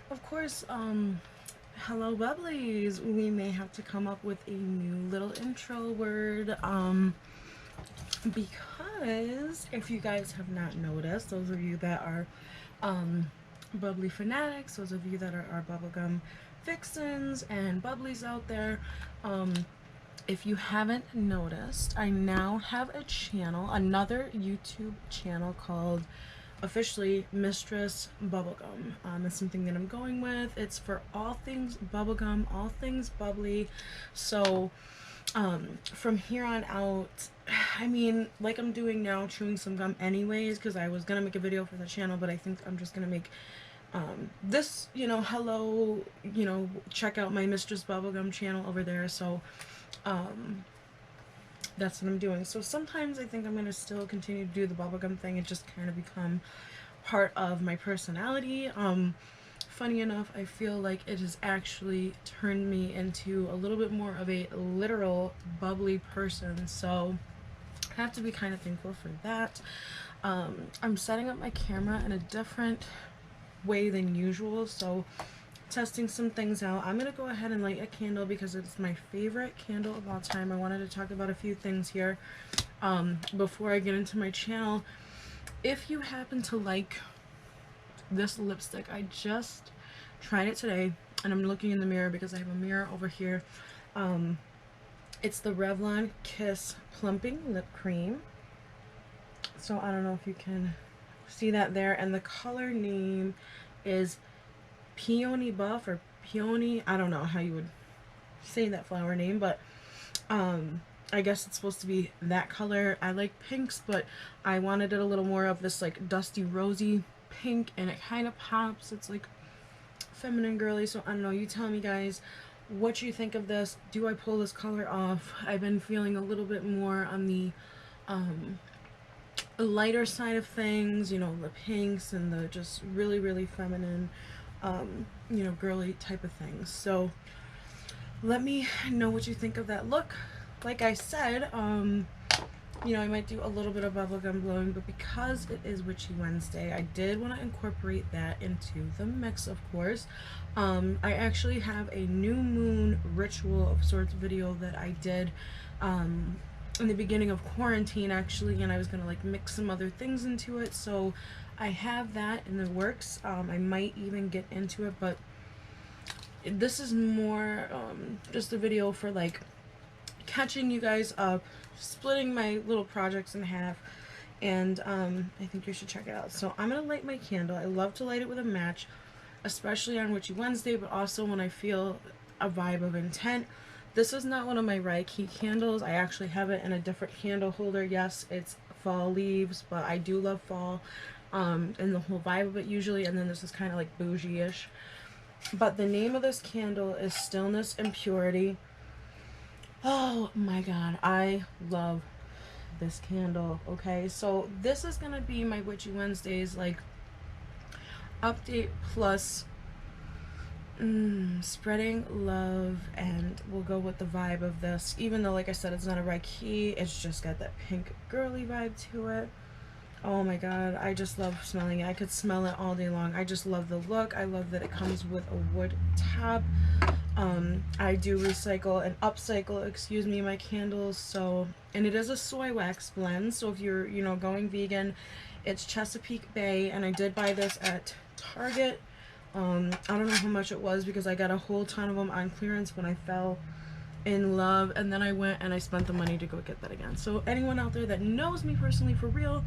Of course, hello Bubblies. We may have to come up with a new little intro word, because if you guys have not noticed, those of you that are, bubbly fanatics, those of you that are our bubblegum vixens and bubblies out there, if you haven't noticed, I now have a channel, another YouTube channel called officially Mistress Bubblegum. It's something that I'm going with. It's for all things bubblegum, all things bubbly. So from here on out, I mean, like I'm doing now, chewing some gum anyways, because I was gonna make a video for the channel, but I think I'm just gonna make this, hello, check out my Mistress Bubblegum channel over there. So that's what I'm doing. So sometimes I think I'm going to still continue to do the bubblegum thing. It just kind of become part of my personality. Funny enough, I feel like it has actually turned me into a little bit more of a literal bubbly person. So I have to be kind of thankful for that. I'm setting up my camera in a different way than usual. So testing some things out. I'm going to go ahead and light a candle because it's my favorite candle of all time. I wanted to talk about a few things here before I get into my channel. If you happen to like this lipstick, I just tried it today and I'm looking in the mirror because I have a mirror over here. It's the Revlon Kiss Plumping Lip Cream. So I don't know if you can see that there, and the color name is Peony Buff or Peony, I don't know how you would say that flower name, but I guess it's supposed to be that color. I like pinks, but I wanted it a little more of this like dusty rosy pink, and it kind of pops. It's like feminine girly. So I don't know, you tell me guys what you think of this. Do I pull this color off? I've been feeling a little bit more on the lighter side of things, the pinks and the just really feminine girly type of things. So let me know what you think of that look. Like I said, I might do a little bit of bubblegum blowing, but because it is Witchy Wednesday, I did want to incorporate that into the mix, of course. I actually have a new moon ritual of sorts video that I did in the beginning of quarantine, actually, and I was gonna like mix some other things into it. So I have that in the works. I might even get into it, but this is more just a video for like catching you guys up, splitting my little projects in half, and I think you should check it out. So I'm gonna light my candle. I love to light it with a match, especially on Witchy Wednesday, but also when I feel a vibe of intent. This is not one of my Reiki candles. I actually have it in a different candle holder. Yes, it's fall leaves, but I do love fall and the whole vibe of it usually. And then this is kind of like bougie-ish. But the name of this candle is Stillness and Purity. Oh my god, I love this candle. Okay, so this is gonna be my Witchy Wednesdays like update plus spreading love, and we'll go with the vibe of this. Even though, like I said, it's not a Reiki, it's just got that pink girly vibe to it. Oh my god, I just love smelling it. I could smell it all day long. I just love the look. I love that it comes with a wood top. I do recycle and upcycle, excuse me, my candles. So, and it is a soy wax blend. So if you're, going vegan, it's Chesapeake Bay, and I did buy this at Target. I don't know how much it was because I got a whole ton of them on clearance when I fell in love, and then I went and I spent the money to go get that again. So anyone out there that knows me personally for real,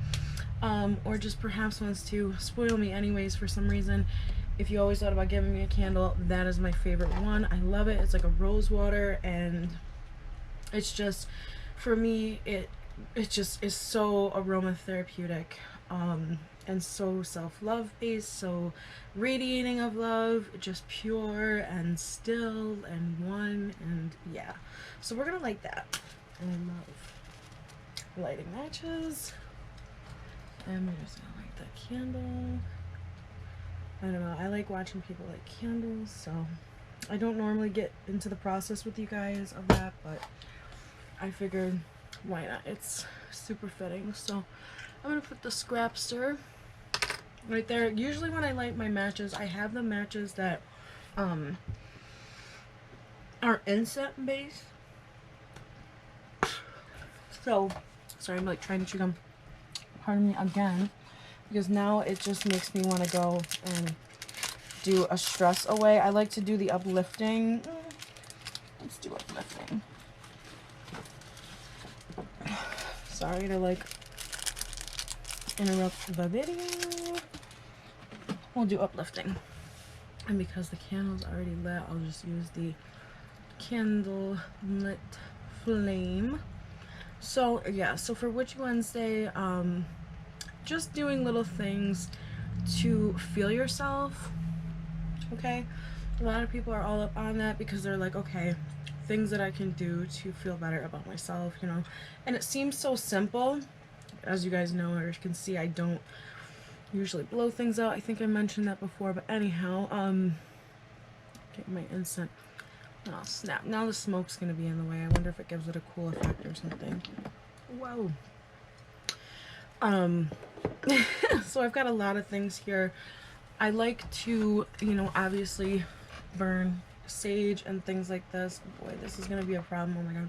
or just perhaps wants to spoil me anyways for some reason, if you always thought about giving me a candle, that is my favorite one. I love it. It's like a rose water, and it's just, for me, it just is so aromatherapeutic. And so self-love based, so radiating of love, just pure and still and one, and yeah. So we're gonna light that. And I love lighting matches. And we're just gonna light that candle. I don't know, I like watching people light candles, so I don't normally get into the process with you guys of that, but I figured why not? It's super fitting. So I'm gonna put the scrapster right there. Usually when I light my matches, I have the matches that are incense based. So, sorry, I'm like trying to chew gum. Pardon me again, because now it just makes me want to go and do a stress away. I like to do the uplifting. Let's do uplifting. Sorry to like interrupt the video. We'll do uplifting. And because the candle's already lit, I'll just use the candle lit flame. So yeah, so for Witchy Wednesday, just doing little things to feel yourself. Okay, a lot of people are all up on that because they're like, okay, things that I can do to feel better about myself, you know. And it seems so simple. As you guys know or can see, I don't usually blow things out. I think I mentioned that before, but anyhow, get my incense. Oh snap, now the smoke's gonna be in the way. I wonder if it gives it a cool effect or something. Whoa. So I've got a lot of things here. I like to, you know, obviously burn sage and things like this. Boy, this is gonna be a problem. Oh my god.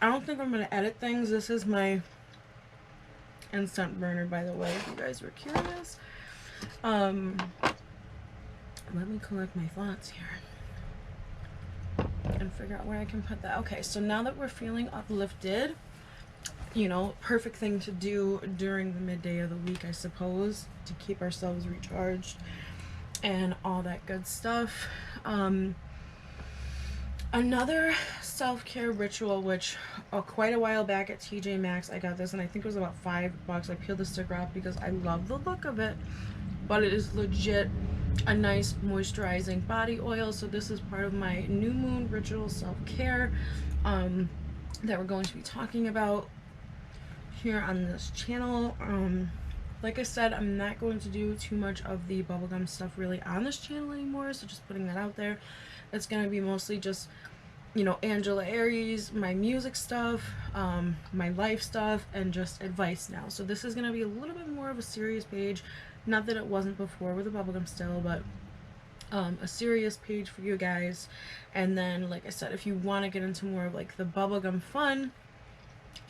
I don't think I'm gonna edit things. This is my incense burner, by the way, if you guys were curious. Let me collect my thoughts here and figure out where I can put that. Okay, so now that we're feeling uplifted, you know, perfect thing to do during the midday of the week, I suppose, to keep ourselves recharged and all that good stuff. Another self-care ritual, which quite a while back at TJ Maxx, I got this, and I think it was about $5. I peeled the sticker off because I love the look of it, but it is legit a nice moisturizing body oil. So this is part of my new moon ritual self-care that we're going to be talking about here on this channel. Like I said, I'm not going to do too much of the bubblegum stuff really on this channel anymore, so just putting that out there. It's going to be mostly just, you know, Angela Aries, my music stuff, my life stuff, and just advice now. So this is going to be a little bit more of a serious page. Not that it wasn't before with the bubblegum still, but a serious page for you guys. And then, like I said, if you want to get into more of like the bubblegum fun,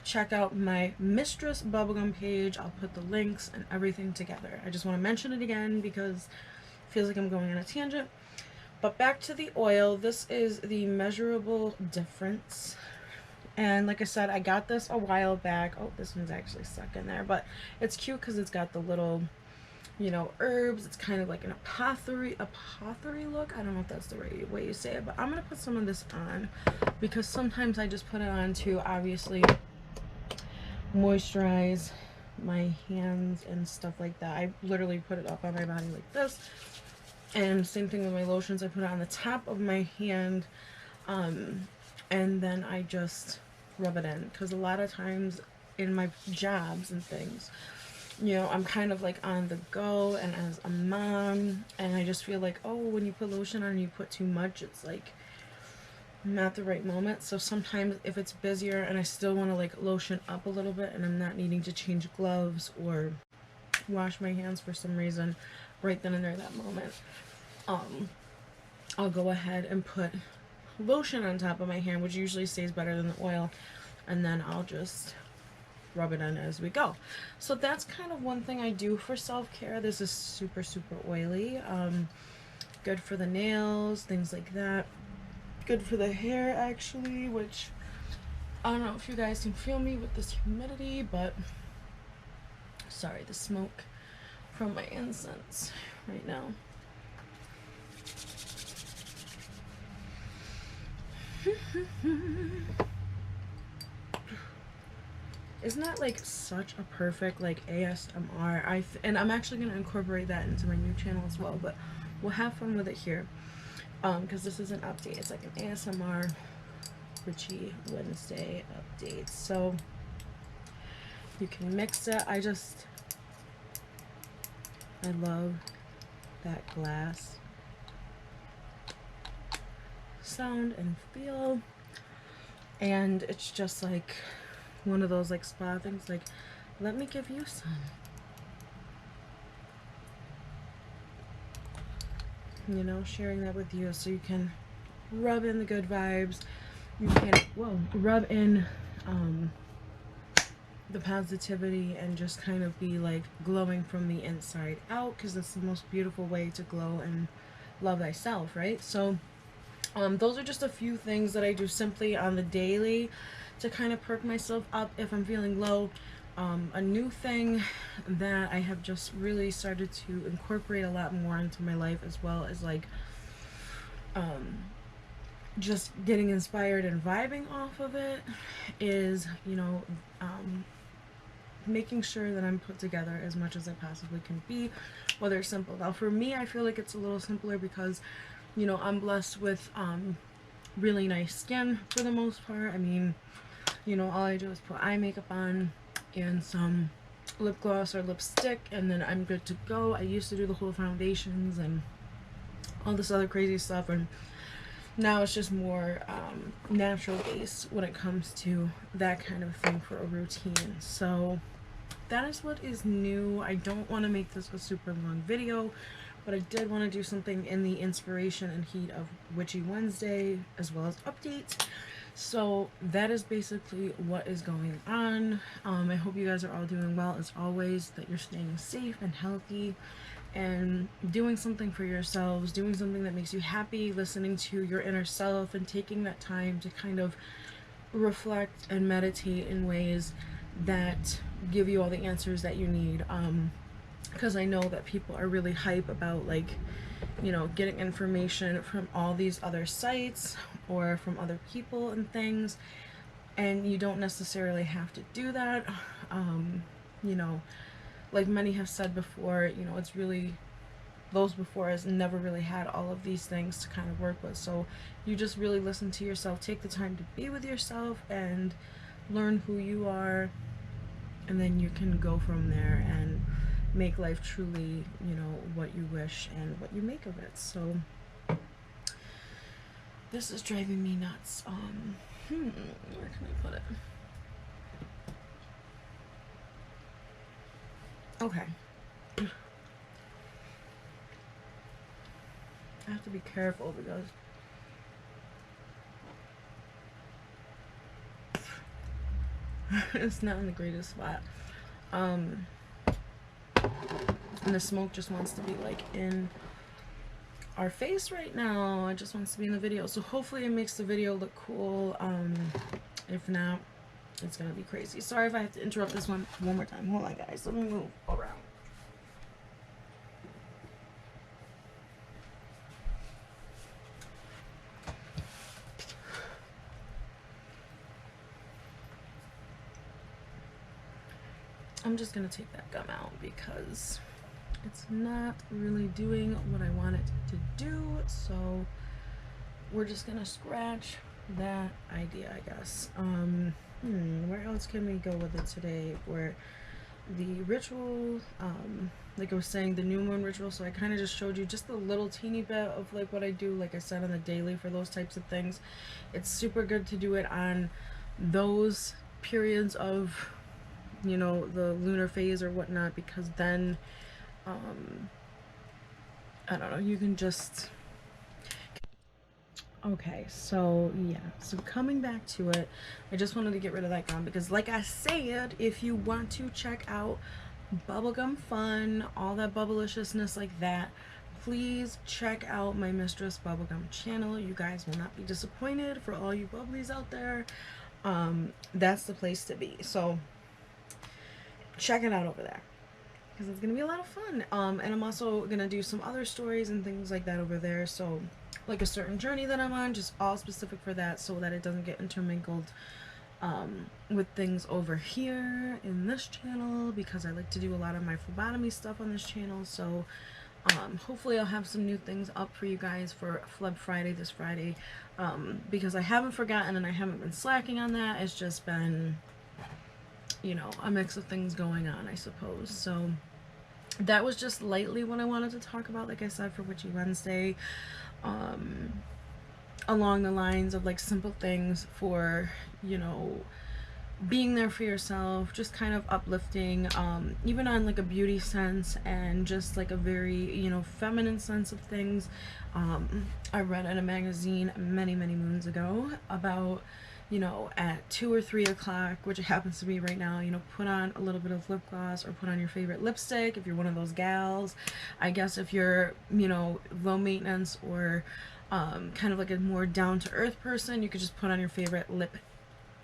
check out my Mistress Bubblegum page. I'll put the links and everything together. I just want to mention it again because it feels like I'm going on a tangent. But back to the oil. This is the Measurable Difference. And like I said, I got this a while back. Oh, this one's actually stuck in there. But it's cute because it's got the little, you know, herbs. It's kind of like an apothecary look. I don't know if that's the right way you say it. But I'm going to put some of this on because sometimes I just put it on to obviously moisturize my hands and stuff like that. I literally put it up on my body like this. And same thing with my lotions. I put it on the top of my hand, and then I just rub it in. Because a lot of times in my jobs and things, you know, I'm kind of like on the go and as a mom, and I just feel like, oh, when you put lotion on and you put too much, it's like not the right moment. So sometimes if it's busier and I still want to like lotion up a little bit and I'm not needing to change gloves or wash my hands for some reason right then and there that moment, I'll go ahead and put lotion on top of my hand, which usually stays better than the oil, and then I'll just rub it in as we go. So that's kind of one thing I do for self-care. This is super oily, good for the nails, things like that. Good for the hair actually, which I don't know if you guys can feel me with this humidity, but sorry, the smoke from my incense right now. Isn't that like such a perfect like ASMR? And I'm actually going to incorporate that into my new channel as well, but we'll have fun with it here. Because this is an update. It's like an ASMR Witchy Wednesday update. So you can mix it. I love that glass sound and feel. And it's just like one of those like spa things. Like let me give you some. You know, sharing that with you so you can rub in the good vibes. You can, whoa, rub in the positivity and just kind of be like glowing from the inside out, because that's the most beautiful way to glow and love thyself, right? So those are just a few things that I do simply on the daily to kind of perk myself up if I'm feeling low. A new thing that I have just really started to incorporate a lot more into my life, as well as like just getting inspired and vibing off of it, is, you know, making sure that I'm put together as much as I possibly can be, whether it's simple. Now for me, I feel like it's a little simpler because, you know, I'm blessed with really nice skin for the most part. I mean, you know, all I do is put eye makeup on and some lip gloss or lipstick, and then I'm good to go. I used to do the whole foundations and all this other crazy stuff, and now it's just more natural base when it comes to that kind of thing for a routine. So that is what is new. I don't want to make this a super long video, but I did want to do something in the inspiration and heat of Witchy Wednesday, as well as updates. So that is basically what is going on. I hope you guys are all doing well as always, that you're staying safe and healthy and doing something for yourselves, doing something that makes you happy, listening to your inner self, and taking that time to kind of reflect and meditate in ways that give you all the answers that you need. Because I know that people are really hype about, like, you know, getting information from all these other sites or from other people and things, and you don't necessarily have to do that. You know, like many have said before, you know, it's really, those before us never really had all of these things to kind of work with. So you just really listen to yourself, take the time to be with yourself and learn who you are, and then you can go from there and make life truly, you know, what you wish and what you make of it. So this is driving me nuts. Where can I put it? Okay. I have to be careful because it's not in the greatest spot. And the smoke just wants to be like in our face right now. It just wants to be in the video. So hopefully it makes the video look cool. If not, it's gonna be crazy. Sorry if I have to interrupt this one more time. Hold on, guys. Let me move around. I'm just gonna take that gum out because it's not really doing what I want it to do. So we're just gonna scratch that idea, I guess. Where else can we go with it today? For the ritual, like I was saying, the new moon ritual. So I kind of just showed you just a little teeny bit of like what I do, like I said, on the daily for those types of things. It's super good to do it on those periods of, you know, the lunar phase or whatnot, because then I don't know, you can just, okay, so yeah, so coming back to it, I just wanted to get rid of that gum because, like I said, if you want to check out bubblegum fun, all that bubbleliciousness like that, please check out my Mistress Bubblegum channel. You guys will not be disappointed. For all you bubblies out there, that's the place to be. So check it out over there because it's gonna be a lot of fun. And I'm also gonna do some other stories and things like that over there. So like a certain journey that I'm on, just all specific for that, so that it doesn't get intermingled with things over here in this channel, because I like to do a lot of my phlebotomy stuff on this channel. So hopefully I'll have some new things up for you guys for Fleb Friday this Friday, because I haven't forgotten and I haven't been slacking on that. It's just been, you know, a mix of things going on, I suppose. So that was just lightly what I wanted to talk about, like I said, for Witchy Wednesday, along the lines of like simple things for, you know, being there for yourself, just kind of uplifting, even on like a beauty sense and just like a very, you know, feminine sense of things. I read in a magazine many, many moons ago about, you know, at 2 or 3 o'clock, which it happens to be right now, you know, put on a little bit of lip gloss or put on your favorite lipstick if you're one of those gals. I guess if you're, you know, low maintenance or kind of like a more down to earth person, you could just put on your favorite lip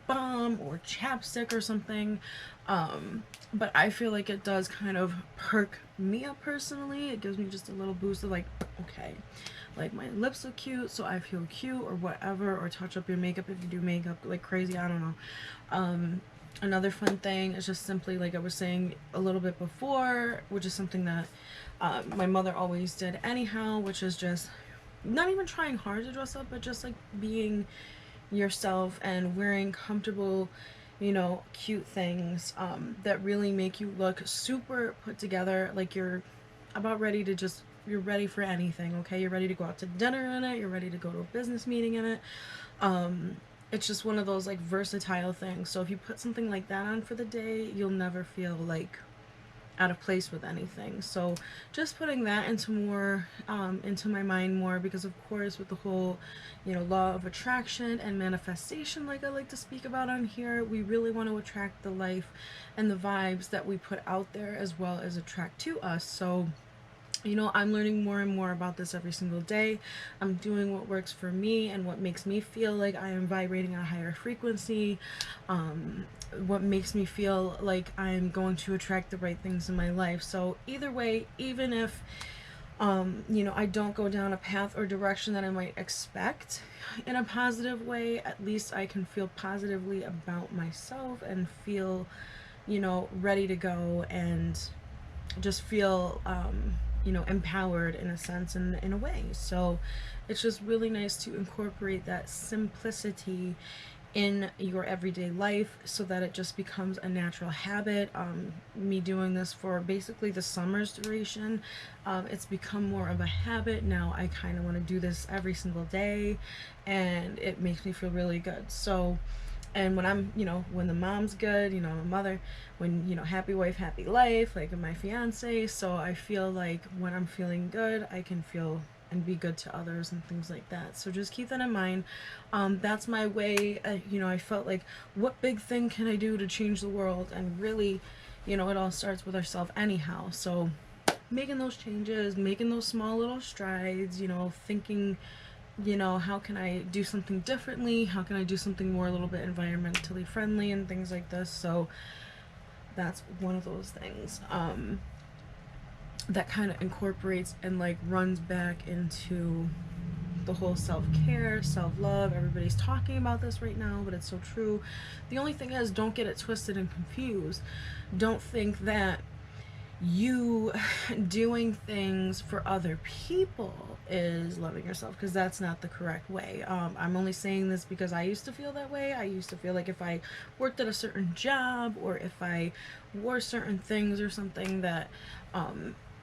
balm or chapstick or something. But I feel like it does kind of perk me up personally. It gives me just a little boost of like, okay, like my lips look cute, so I feel cute or whatever, or touch up your makeup if you do makeup like crazy, I don't know. Another fun thing is just simply, like I was saying a little bit before, which is something that my mother always did anyhow, which is just not even trying hard to dress up, but just like being yourself and wearing comfortable, you know, cute things that really make you look super put together, like you're about ready to just, you're ready for anything, okay? You're ready to go out to dinner in it, you're ready to go to a business meeting in it. It's just one of those like versatile things. So if you put something like that on for the day, you'll never feel like out of place with anything. So just putting that into more into my mind more, because of course with the whole, you know, law of attraction and manifestation, like I like to speak about on here, we really want to attract the life and the vibes that we put out there as well as attract to us. So, you know, I'm learning more and more about this every single day. I'm doing what works for me and what makes me feel like I am vibrating at a higher frequency, what makes me feel like I'm going to attract the right things in my life. So either way, even if you know, I don't go down a path or direction that I might expect in a positive way, at least I can feel positively about myself and feel, you know, ready to go and just feel you know, empowered in a sense and in a way. So it's just really nice to incorporate that simplicity in your everyday life so that it just becomes a natural habit. Me doing this for basically the summer's duration, it's become more of a habit now. I kind of want to do this every single day and it makes me feel really good. So, and when I'm, you know, when the mom's good, you know, a mother, when, you know, happy wife, happy life, like my fiance. So I feel like when I'm feeling good, I can feel and be good to others and things like that. So just keep that in mind. That's my way. You know, I felt like, what big thing can I do to change the world? And really, you know, it all starts with ourselves anyhow. So making those changes, making those small little strides, you know, thinking, you know, how can I do something differently? How can I do something more a little bit environmentally friendly and things like this? So that's one of those things that kind of incorporates and like runs back into the whole self-care, self-love. Everybody's talking about this right now, but it's so true. The only thing is, don't get it twisted and confused. Don't think that you doing things for other people is loving yourself, because that's not the correct way. I'm only saying this because I used to feel that way. I used to feel like if I worked at a certain job or if I wore certain things or something that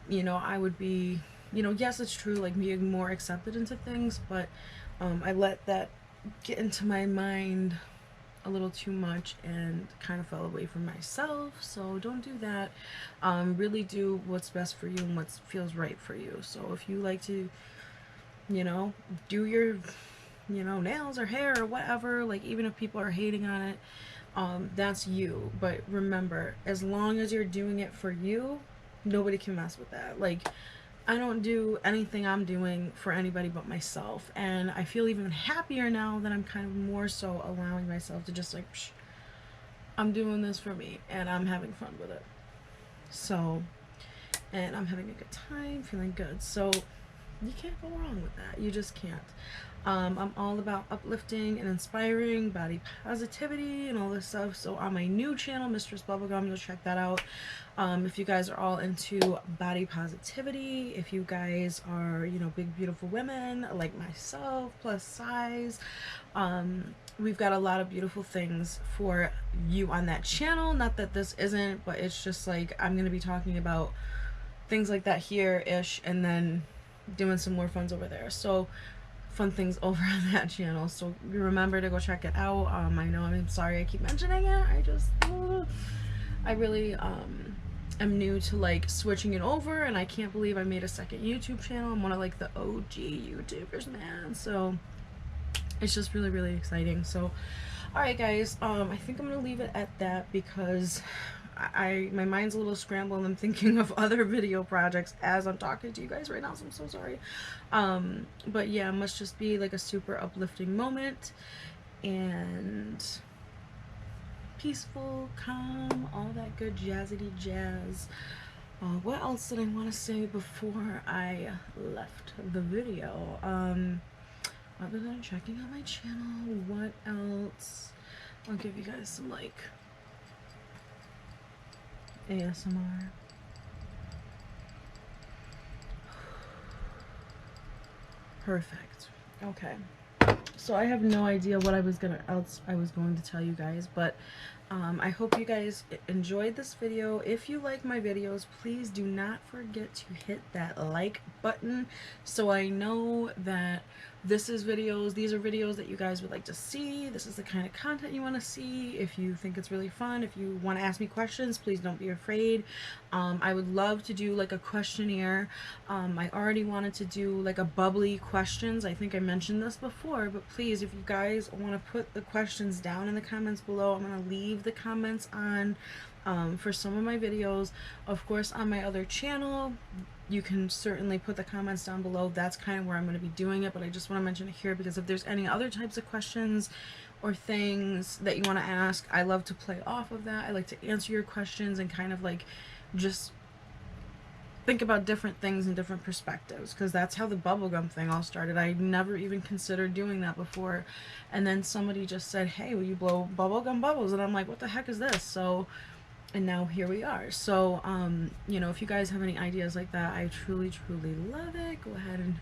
you know, I would be, you know, yes, it's true, like being more accepted into things, but I let that get into my mind a little too much and kind of fell away from myself. So don't do that. Really do what's best for you and what feels right for you. So if you like to, you know, do your, you know, nails or hair or whatever, like even if people are hating on it, that's you. But remember, as long as you're doing it for you, nobody can mess with that. Like, I don't do anything I'm doing for anybody but myself. And I feel even happier now that I'm kind of more so allowing myself to just like, psh, I'm doing this for me and I'm having fun with it. So, and I'm having a good time, feeling good. So you can't go wrong with that. You just can't. I'm all about uplifting and inspiring, body positivity and all this stuff. So on my new channel, Mistress Bubblegum, you'll check that out. If you guys are all into body positivity, if you guys are, you know, big beautiful women like myself, plus size, we've got a lot of beautiful things for you on that channel. Not that this isn't, but it's just like I'm going to be talking about things like that here-ish and then doing some more funs over there. So fun things over on that channel, so remember to go check it out. I know, I'm sorry I keep mentioning it. I really am new to like switching it over, and I can't believe I made a second YouTube channel. I'm one of like the OG YouTubers, man, so it's just really, really exciting. So alright guys, I think I'm gonna leave it at that because my mind's a little scrambled and I'm thinking of other video projects as I'm talking to you guys right now, so I'm so sorry. But yeah, it must just be like a super uplifting moment and peaceful, calm, all that good jazzity jazz. What else did I want to say before I left the video? Other than checking out my channel, what else? I'll give you guys some like ASMR. Perfect. Okay. So I have no idea what I was going to tell you guys, but I hope you guys enjoyed this video. If you like my videos, please do not forget to hit that like button so I know that these are videos that you guys would like to see. This is the kind of content you want to see. If you think it's really fun, if you want to ask me questions, please don't be afraid. I would love to do like a questionnaire. I already wanted to do like a bubbly questions. I think I mentioned this before, but please, if you guys want to put the questions down in the comments below, I'm going to leave the comments on for some of my videos. Of course, on my other channel, you can certainly put the comments down below. That's kind of where I'm going to be doing it, but I just want to mention it here because if there's any other types of questions or things that you want to ask, I love to play off of that. I like to answer your questions and kind of like just think about different things and different perspectives, because that's how the bubblegum thing all started. I never even considered doing that before, and then somebody just said, hey, will you blow bubblegum bubbles? And I'm like, what the heck is this? So, and now here we are. So you know, if you guys have any ideas like that, I truly love it. Go ahead and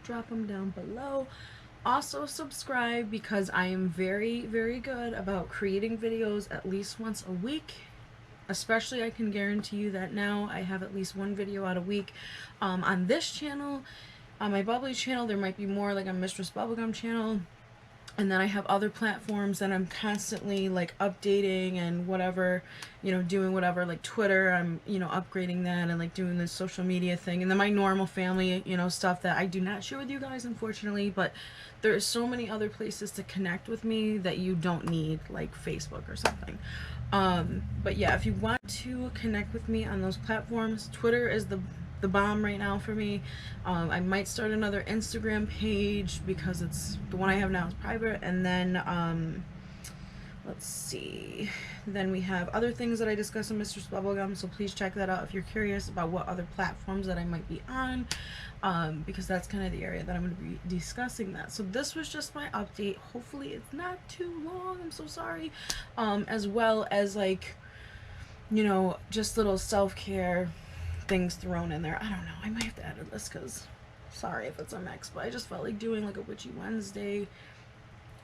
drop them down below. Also subscribe, because I am very good about creating videos at least once a week. Especially, I can guarantee you that now I have at least one video out a week on this channel. On my Bubblie channel, there might be more, like on Mistress Bubblegum channel. And then I have other platforms that I'm constantly like updating and whatever, you know, doing whatever, like Twitter, I'm, you know, upgrading that and like doing this social media thing. And then my normal family, you know, stuff that I do not share with you guys, unfortunately, but there are so many other places to connect with me that you don't need like Facebook or something. But yeah, if you want to connect with me on those platforms, Twitter is the bomb right now for me. I might start another Instagram page because it's the one I have now is private, and then let's see, then we have other things that I discuss in Mistress Bubblegum, so please check that out if you're curious about what other platforms that I might be on, because that's kind of the area that I'm going to be discussing that. So this was just my update. Hopefully it's not too long, I'm so sorry, as well as like, you know, just little self-care things thrown in there. I don't know, I might have to edit this because sorry if it's a mix, but I just felt like doing like a Witchy Wednesday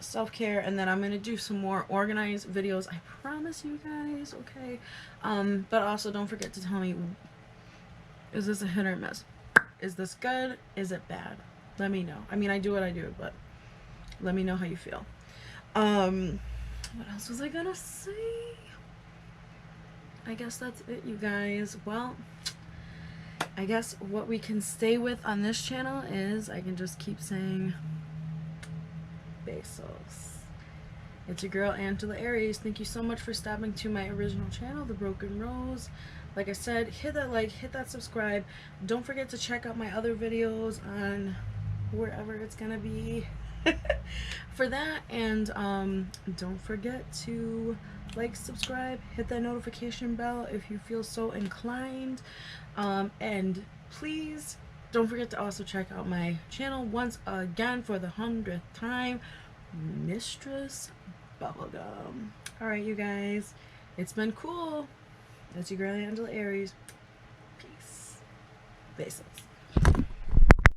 self-care, and then I'm gonna do some more organized videos, I promise you guys, okay? But also don't forget to tell me, is this a hit or miss? Is this good? Is it bad? Let me know. I mean, I do what I do, but let me know how you feel. What else was I gonna say? I guess that's it, you guys. Well, I guess what we can stay with on this channel is I can just keep saying Besos. It's your girl Angela Aries. Thank you so much for stopping to my original channel, The Broken Rose. Like I said, hit that like, hit that subscribe. Don't forget to check out my other videos on wherever it's gonna be for that, and don't forget to like, subscribe, hit that notification bell if you feel so inclined, and please don't forget to also check out my channel once again for the 100th time, Mistress Bubblegum. Alright, you guys, it's been cool. That's your girl Angela Aries. Peace. Besos.